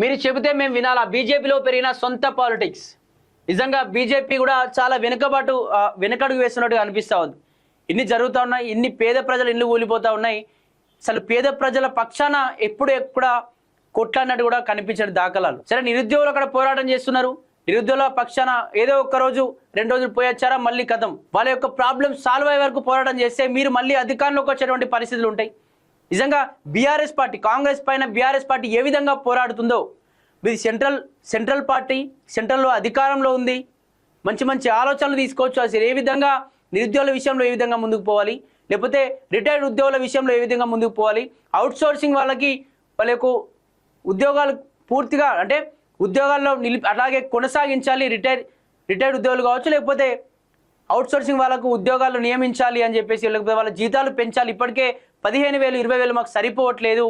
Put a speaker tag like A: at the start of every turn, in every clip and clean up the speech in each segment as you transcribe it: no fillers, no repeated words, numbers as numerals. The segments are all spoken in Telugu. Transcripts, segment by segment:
A: మీరు చెబితే మేము వినాలా? బీజేపీలో పెరిగిన సొంత పాలిటిక్స్. నిజంగా బీజేపీ కూడా చాలా వెనుకడుగు వేస్తున్నట్టుగా అనిపిస్తూ ఉంది. ఇన్ని జరుగుతూ ఉన్నాయి, ఇన్ని పేద ప్రజలు ఇల్లు కూలిపోతూ ఉన్నాయి. అసలు పేద ప్రజల పక్షాన ఎక్కడ కొట్లాడినట్టు కూడా కనిపించిన దాఖలాలు. సరే, నిరుద్యోగులు అక్కడ పోరాటం చేస్తున్నారు. నిరుద్యోగుల పక్షాన ఏదో ఒక్క రోజు 2 రోజులు పోయొచ్చారా, మళ్ళీ కథం. వాళ్ళ యొక్క ప్రాబ్లం సాల్వ్ అయ్యే వరకు పోరాటం చేస్తే మీరు మళ్ళీ అధికారంలోకి వచ్చేటువంటి పరిస్థితులు ఉంటాయి. నిజంగా బీఆర్ఎస్ పార్టీ, కాంగ్రెస్ పైన బీఆర్ఎస్ పార్టీ ఏ విధంగా పోరాడుతుందో, ఇది సెంట్రల్ పార్టీ, సెంట్రల్లో అధికారంలో ఉంది, మంచి మంచి ఆలోచనలు తీసుకోవచ్చు. అసలు ఏ విధంగా నిరుద్యోగుల విషయంలో ఏ విధంగా ముందుకు పోవాలి, లేకపోతే రిటైర్డ్ ఉద్యోగుల విషయంలో ఏ విధంగా ముందుకు పోవాలి, అవుట్ సోర్సింగ్ వాళ్ళకి వాళ్ళకు ఉద్యోగాలు పూర్తిగా అంటే ఉద్యోగాల్లో అలాగే కొనసాగించాలి. రిటైర్డ్ ఉద్యోగులు కావచ్చు, లేకపోతే అవుట్ సోర్సింగ్ వాళ్ళకు ఉద్యోగాలు నియమించాలి అని చెప్పేసి, లేకపోతే వాళ్ళ జీతాలు పెంచాలి. ఇప్పటికే 15,000 20,000 మాకు సరిపోవట్లేదు.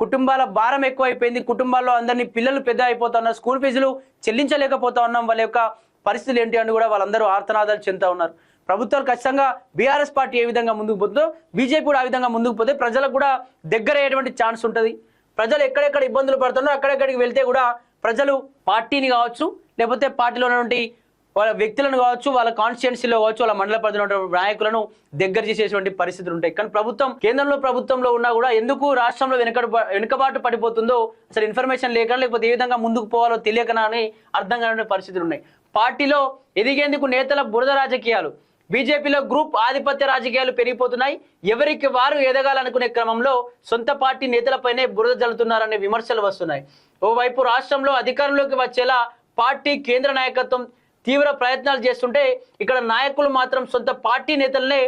A: కుటుంబాల భారం ఎక్కువైపోయింది. కుటుంబాల్లో అందరినీ పిల్లలు పెద్ద అయిపోతా ఉన్నారు. స్కూల్ ఫీజులు చెల్లించలేకపోతా ఉన్నాం. వాళ్ళ యొక్క పరిస్థితులు ఏంటి అని కూడా వాళ్ళందరూ ఆర్తనాదాలు చెందుతూ ఉన్నారు. ప్రభుత్వాలు ఖచ్చితంగా బీఆర్ఎస్ పార్టీ ఏ విధంగా ముందుకు పోతుందో బీజేపీ కూడా ఆ విధంగా ముందుకు పోతే ప్రజలకు కూడా దగ్గర అయ్యేటువంటి ఛాన్స్ ఉంటుంది. ప్రజలు ఎక్కడెక్కడ ఇబ్బందులు పడుతున్నారో అక్కడెక్కడికి వెళ్తే కూడా ప్రజలు పార్టీని కావచ్చు, లేకపోతే పార్టీలో ఉన్నటువంటి వాళ్ళ వ్యక్తులను కావచ్చు, వాళ్ళ కాన్స్టిట్యున్సీలో కావచ్చు, వాళ్ళ మండల పరిధిలో నాయకులను దగ్గర చేసేటువంటి పరిస్థితులు ఉంటాయి. కానీ కేంద్రంలో ప్రభుత్వంలో ఉన్నా కూడా ఎందుకు రాష్ట్రంలో వెనుకబాటు పడిపోతుందో అసలు ఇన్ఫర్మేషన్ లేక, లేకపోతే ఏ విధంగా ముందుకు పోవాలో తెలియకనా అని అర్థం కాని పరిస్థితులు ఉన్నాయి. పార్టీలో ఎదిగేందుకు నేతల బురద రాజకీయాలు, బీజేపీలో గ్రూప్ ఆధిపత్య రాజకీయాలు పెరిగిపోతున్నాయి. ఎవరికి వారు ఎదగాలనుకునే క్రమంలో సొంత పార్టీ నేతలపైనే బురద జల్లుతున్నారనే విమర్శలు వస్తున్నాయి. ఓవైపు రాష్ట్రంలో అధికారంలోకి వచ్చేలా పార్టీ కేంద్ర నాయకత్వం తీవ్ర ప్రయత్నాలు చేస్తుంటే, ఇక్కడ నాయకులు మాత్రం సొంత పార్టీ నేతలనే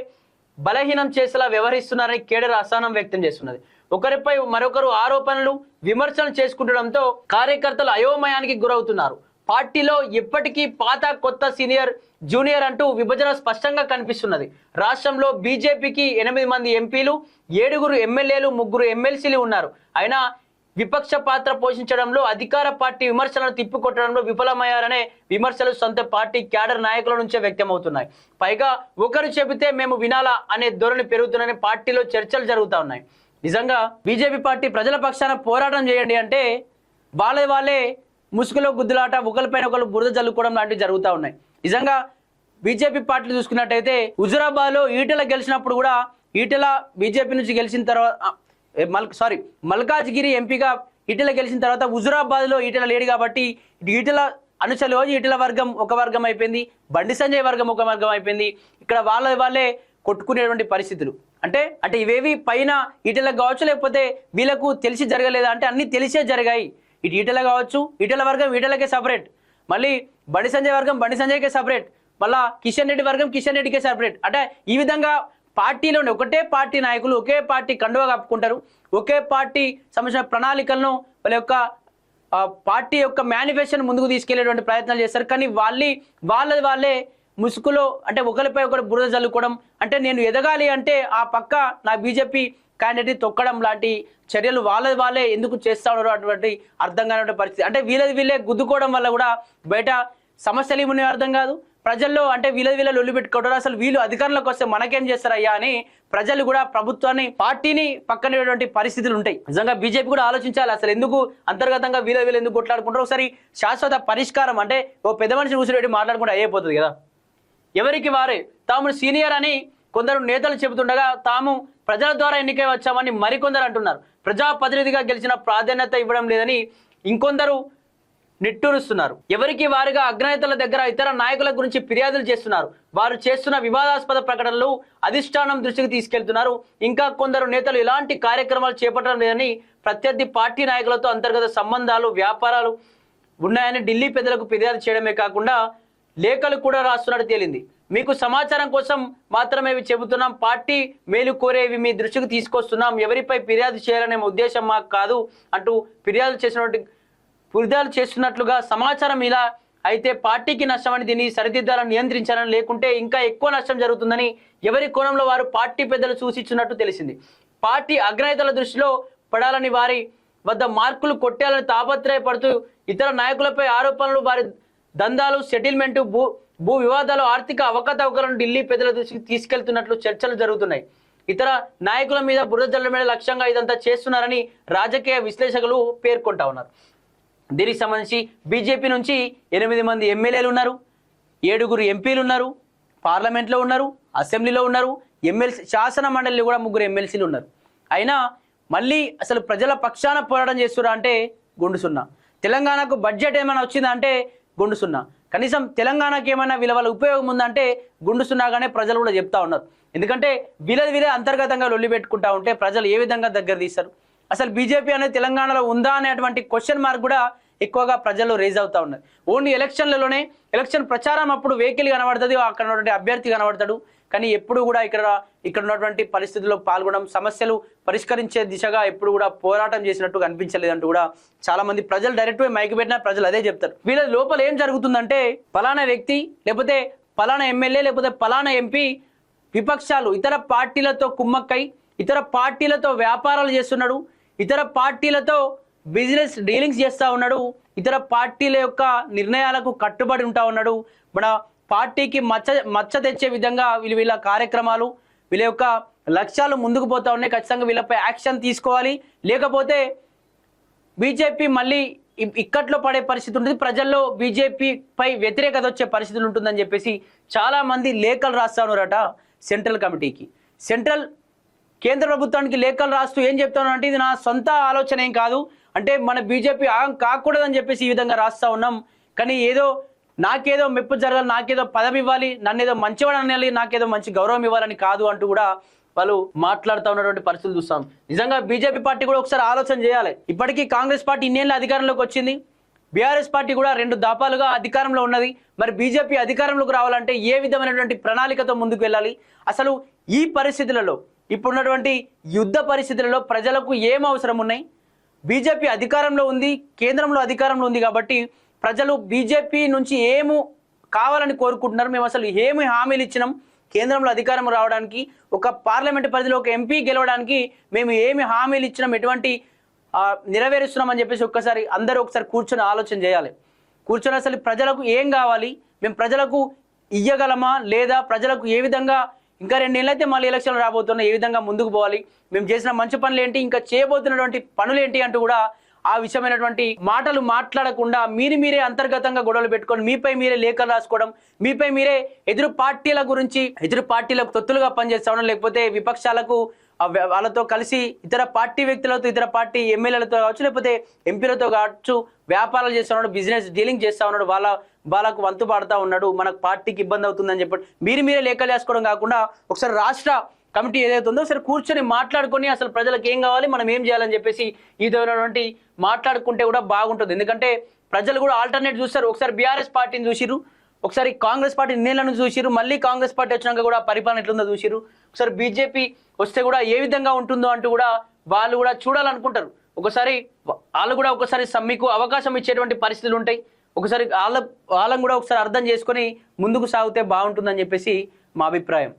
A: బలహీనం చేసేలా వ్యవహరిస్తున్నారని కేడర్ అసహనం వ్యక్తం చేస్తున్నది. ఒకరిపై మరొకరు ఆరోపణలు, విమర్శలు చేసుకుంటడంతో కార్యకర్తలు అయోమయానికి గురవుతున్నారు. పార్టీలో ఎప్పటికీ పాత, కొత్త, సీనియర్, జూనియర్ అంటూ విభజన స్పష్టంగా కనిపిస్తున్నది. రాష్ట్రంలో బీజేపీకి 8 మంది ఎంపీలు, 7 ఎమ్మెల్యేలు, 3 ఎమ్మెల్సీలు ఉన్నారు. అయినా విపక్ష పాత్ర పోషించడంలో, అధికార పార్టీ విమర్శలను తిప్పికొట్టడంలో విఫలమయ్యారనే విమర్శలు సొంత పార్టీ క్యాడర్ నాయకుల నుంచే వ్యక్తమవుతున్నాయి. పైగా ఒకరు చెబితే మేము వినాలా అనే ధోరణి పెరుగుతుందని పార్టీలో చర్చలు జరుగుతూ ఉన్నాయి. నిజంగా బీజేపీ పార్టీ ప్రజల పక్షాన పోరాటం చేయండి అంటే వాళ్ళే ముసుగులో గుద్దులాట, ఒకరిపైన ఒకరు బురద జల్లుకోవడం లాంటివి జరుగుతూ ఉన్నాయి. నిజంగా బీజేపీ పార్టీలు చూసుకున్నట్టయితే హుజురాబాద్లో ఈటెల గెలిచినప్పుడు కూడా, ఈటెల బీజేపీ నుంచి గెలిచిన తర్వాత మల్కాజ్గిరి ఎంపీగా ఈటెల గెలిచిన తర్వాత హుజురాబాద్లో ఈటెల లేడు కాబట్టి ఈటెల అనుచరులు ఈటెల వర్గం ఒక వర్గం అయిపోయింది, బండి సంజయ్ వర్గం ఒక వర్గం అయిపోయింది. ఇక్కడ వాళ్ళే కొట్టుకునేటువంటి పరిస్థితులు. అంటే ఇవేవి పైన ఈటెలకు కావచ్చు, లేకపోతే వీళ్ళకు తెలిసి జరగలేదా అంటే అన్ని తెలిసే జరిగాయి. ఇటు ఈటెల కావచ్చు, ఈటెల వర్గం ఈటెలకే సపరేట్, మళ్ళీ బండి సంజయ్ వర్గం బండి సంజయ్కే సపరేట్, మళ్ళా కిషన్ రెడ్డి వర్గం కిషన్ రెడ్డికే సపరేట్. అంటే ఈ విధంగా పార్టీలోనే ఒకటే పార్టీ నాయకులు ఒకే పార్టీ కండువా కప్పుకుంటారు. ఒకే పార్టీ సంబంధించిన ప్రణాళికలను వాళ్ళ యొక్క పార్టీ యొక్క మేనిఫెస్టోను ముందుకు తీసుకెళ్లేటువంటి ప్రయత్నాలు చేస్తారు. కానీ వాళ్ళే ముసుగులో అంటే ఒకరిపై ఒకరు బురద జల్లుకోవడం, అంటే నేను ఎదగాలి అంటే ఆ పక్క నా బీజేపీ క్యాండిడేట్ తొక్కడం లాంటి చర్యలు వాళ్ళే ఎందుకు చేస్తా ఉన్నారో అటువంటి అర్థం కాని పరిస్థితి. అంటే వీళ్ళే గుద్దుకోవడం వల్ల కూడా బయట సమస్యలు ఏమున్నాయో అర్థం కాదు. ప్రజల్లో అంటే వీళ్ళ లొల్లి పెట్టుకోవడం, అసలు వీళ్ళు అధికారంలోకి వస్తే మనకేం చేస్తారయ్యా అని ప్రజలు కూడా ప్రభుత్వాన్ని, పార్టీని పక్కనేటువంటి పరిస్థితులు ఉంటాయి. నిజంగా బీజేపీ కూడా ఆలోచించాలి, అసలు ఎందుకు అంతర్గతంగా వీళ్ళు ఎందుకు కొట్లాడుకుంటారు. ఒకసారి శాశ్వత పరిష్కారం అంటే ఓ పెద్ద మనిషిని కూర్చోబెట్టి మాట్లాడుకుంటే అయిపోతుంది కదా. ఎవరికి వారే తాము సీనియర్ అని కొందరు నేతలు చెబుతుండగా, తాము ప్రజల ద్వారా ఎన్నికై వచ్చామని మరికొందరు అంటున్నారు. ప్రజాప్రతినిధిగా గెలిచిన ప్రాధాన్యత ఇవ్వడం లేదని ఇంకొందరు నిట్టూరుస్తున్నారు. ఎవరికి వారిగా అగ్రనేతల దగ్గర ఇతర నాయకుల గురించి ఫిర్యాదులు చేస్తున్నారు. వారు చేస్తున్న వివాదాస్పద ప్రకటనలు అధిష్టానం దృష్టికి తీసుకెళ్తున్నారు. ఇంకా కొందరు నేతలు ఇలాంటి కార్యక్రమాలు చేపట్టడం లేదని, ప్రత్యర్థి పార్టీ నాయకులతో అంతర్గత సంబంధాలు, వ్యాపారాలు ఉన్నాయని ఢిల్లీ పెద్దలకు ఫిర్యాదు చేయడమే కాకుండా లేఖలు కూడా రాస్తున్నట్టు తేలింది. మీకు సమాచారం కోసం మాత్రమే ఇవి చెబుతున్నాం, పార్టీ మేలు కోరేవి మీ దృష్టికి తీసుకొస్తున్నాం, ఎవరిపై ఫిర్యాదు చేయాలనే ఉద్దేశం మాకు కాదు అంటూ ఫిర్యాదు చేస్తున్నట్లుగా సమాచారం. ఇలా అయితే పార్టీకి నష్టమని, దీన్ని సరిదిద్దాలని, నియంత్రించాలని, లేకుంటే ఇంకా ఎక్కువ నష్టం జరుగుతుందని ఎవరి కోణంలో వారు పార్టీ పెద్దలు సూచించినట్టు తెలిసింది. పార్టీ అగ్రనేతల దృష్టిలో పడాలని, వారి వద్ద మార్కులు కొట్టాలని తాపత్రయపడుతూ ఇతర నాయకులపై ఆరోపణలు, వారి దందాలు, సెటిల్మెంటు, భూ వివాదాలు, ఆర్థిక అవకతవకలను ఢిల్లీ పెద్దల దృష్టికి తీసుకెళ్తున్నట్లు చర్చలు జరుగుతున్నాయి. ఇతర నాయకుల మీద బురద జల్లడమే లక్ష్యంగా ఇదంతా చేస్తున్నారని రాజకీయ విశ్లేషకులు పేర్కొంటా ఉన్నారు. దీనికి సంబంధించి బీజేపీ నుంచి 8 మంది ఎమ్మెల్యేలు ఉన్నారు, 7 ఎంపీలు ఉన్నారు, పార్లమెంట్లో ఉన్నారు, అసెంబ్లీలో ఉన్నారు, ఎమ్మెల్సీ శాసన మండలిలో కూడా 3 ఎమ్మెల్సీలు ఉన్నారు. అయినా మళ్ళీ అసలు ప్రజల పక్షాన పోరాటం చేస్తున్నా అంటే గుండు సున్నా. తెలంగాణకు బడ్జెట్ ఏమైనా వచ్చిందా అంటే గుండు సున్నా. కనీసం తెలంగాణకి ఏమైనా వీళ్ళ ఉపయోగం ఉందంటే గుండు సున్నాగానే ప్రజలు కూడా చెప్తా ఉన్నారు. ఎందుకంటే వీళ్ళే అంతర్గతంగా లొల్లి పెట్టుకుంటా ఉంటే ప్రజలు ఏ విధంగా దగ్గర తీస్తారు? అసలు బీజేపీ అనేది తెలంగాణలో ఉందా అనేటువంటి క్వశ్చన్ మార్క్ కూడా ఎక్కువగా ప్రజల్లో రేజ్ అవుతా ఉన్నది. ఓన్లీ ఎలక్షన్లలోనే ఎలక్షన్ ప్రచారం అప్పుడు వెహికల్ కనబడుతుంది, అక్కడ ఉన్నటువంటి అభ్యర్థి కనబడతాడు, కానీ ఎప్పుడు కూడా ఇక్కడ ఉన్నటువంటి పరిస్థితుల్లో పాల్గొనడం, సమస్యలు పరిష్కరించే దిశగా ఎప్పుడు కూడా పోరాటం చేసినట్టు కనిపించలేదంటూ కూడా చాలా మంది ప్రజలు డైరెక్ట్ మైక్ పెట్టినా ప్రజలు అదే చెప్తారు. వీళ్ళ లోపల ఏం జరుగుతుందంటే పలానా వ్యక్తి లేకపోతే పలానా ఎమ్మెల్యే లేకపోతే పలానా ఎంపీ విపక్షాలు ఇతర పార్టీలతో కుమ్మక్కై ఇతర పార్టీలతో వ్యాపారాలు చేస్తున్నాడు, ఇతర పార్టీలతో బిజినెస్ డీలింగ్స్ చేస్తూ ఉన్నాడు, ఇతర పార్టీల యొక్క నిర్ణయాలకు కట్టుబడి ఉంటా ఉన్నాడు. మన పార్టీకి మచ్చ తెచ్చే విధంగా వీళ్ళ కార్యక్రమాలు, వీళ్ళ యొక్క లక్ష్యాలు ముందుకు పోతా ఉన్నాయి. ఖచ్చితంగా వీళ్ళపై యాక్షన్ తీసుకోవాలి, లేకపోతే బీజేపీ మళ్ళీ ఇక్కట్లో పడే పరిస్థితి ఉంటుంది, ప్రజల్లో బీజేపీపై వ్యతిరేకత వచ్చే పరిస్థితులు ఉంటుందని చెప్పేసి చాలా మంది లేఖలు రాస్తా ఉన్నారట సెంట్రల్ కమిటీకి. కేంద్ర ప్రభుత్వానికి లేఖలు రాస్తూ ఏం చెప్తాను అంటే ఇది నా సొంత ఆలోచన ఏం కాదు, అంటే మన బీజేపీ కాకూడదని చెప్పేసి ఈ విధంగా రాస్తా ఉన్నాం, కానీ నాకేదో మెప్పు జరగాలి, నాకేదో పదవి ఇవ్వాలి, నన్ను ఏదో మంచివాడు అనాలి, నాకేదో మంచి గౌరవం ఇవ్వాలని కాదు అంటూ కూడా వాళ్ళు మాట్లాడుతూ ఉన్నటువంటి పరిస్థితులు చూస్తాం. నిజంగా బీజేపీ పార్టీ కూడా ఒకసారి ఆలోచన చేయాలి. ఇప్పటికీ కాంగ్రెస్ పార్టీ ఇన్నేళ్ళ అధికారంలోకి వచ్చింది, బీఆర్ఎస్ పార్టీ కూడా 2 దఫాలుగా అధికారంలో ఉన్నది. మరి బీజేపీ అధికారంలోకి రావాలంటే ఏ విధమైనటువంటి ప్రణాళికతో ముందుకు వెళ్ళాలి? అసలు ఈ పరిస్థితులలో ఇప్పుడున్నటువంటి యుద్ధ పరిస్థితులలో ప్రజలకు ఏం అవసరం ఉన్నాయి? బీజేపీ అధికారంలో ఉంది, కేంద్రంలో అధికారంలో ఉంది కాబట్టి ప్రజలు బీజేపీ నుంచి ఏమి కావాలని కోరుకుంటున్నారు? మేము అసలు ఏమి హామీలు ఇచ్చినాం కేంద్రంలో అధికారం రావడానికి, ఒక పార్లమెంట్ పరిధిలో ఒక ఎంపీ గెలవడానికి మేము ఏమి హామీలు ఇచ్చినాం, ఎటువంటి నెరవేరుస్తున్నామని చెప్పేసి అందరూ ఒకసారి కూర్చొని ఆలోచన చేయాలి. కూర్చొని అసలు ప్రజలకు ఏం కావాలి, మేము ప్రజలకు ఇయ్యగలమా లేదా, ప్రజలకు ఏ విధంగా ఇంకా 2 నెలలు అయితే మళ్ళీ ఎలక్షన్లు రాబోతున్నాయి, ఏ విధంగా ముందుకు పోవాలి, మేము చేసిన మంచి పనులు ఏంటి, ఇంకా చేయబోతున్నటువంటి పనులు ఏంటి అంటూ కూడా ఆ విషయమైనటువంటి మాటలు మాట్లాడకుండా మీరే అంతర్గతంగా గొడవలు పెట్టుకొని మీపై మీరే లేఖలు రాసుకోవడం, మీపై మీరే ఎదురు పార్టీలకు తొత్తులుగా పనిచేస్తాం, లేకపోతే విపక్షాలకు వాళ్ళతో కలిసి ఇతర పార్టీ వ్యక్తులతో, ఇతర పార్టీ ఎమ్మెల్యేలతో కావచ్చు, లేకపోతే ఎంపీలతో కావచ్చు వ్యాపారాలు చేస్తా ఉన్నాడు, బిజినెస్ డీలింగ్ చేస్తా ఉన్నాడు, వాళ్ళకు వంతు పాడుతూ ఉన్నాడు, మనకు పార్టీకి ఇబ్బంది అవుతుందని చెప్పి మీరే లేఖలు వేసుకోవడం కాకుండా ఒకసారి రాష్ట్ర కమిటీ ఏదైతే ఉందో సరే కూర్చొని మాట్లాడుకొని అసలు ప్రజలకు ఏం కావాలి, మనం ఏం చేయాలని చెప్పేసి ఈ విధమైనటువంటి మాట్లాడుకుంటే కూడా బాగుంటుంది. ఎందుకంటే ప్రజలు కూడా ఆల్టర్నేట్ చూస్తారు. ఒకసారి బీఆర్ఎస్ పార్టీని చూసిరు, ఒకసారి కాంగ్రెస్ పార్టీ నీళ్లను చూసిరు, మళ్ళీ కాంగ్రెస్ పార్టీ వచ్చినాక కూడా పరిపాలన ఎట్లుందో చూసిరు, ఒకసారి బీజేపీ వస్తే కూడా ఏ విధంగా ఉంటుందో అంటూ కూడా వాళ్ళు కూడా చూడాలనుకుంటారు. వాళ్ళు కూడా ఒకసారి మీకు అవకాశం ఇచ్చేటువంటి పరిస్థితులు ఉంటాయి. ఒకసారి వాళ్ళని కూడా ఒకసారి అర్థం చేసుకొని ముందుకు సాగితే బాగుంటుందని చెప్పేసి మా అభిప్రాయం.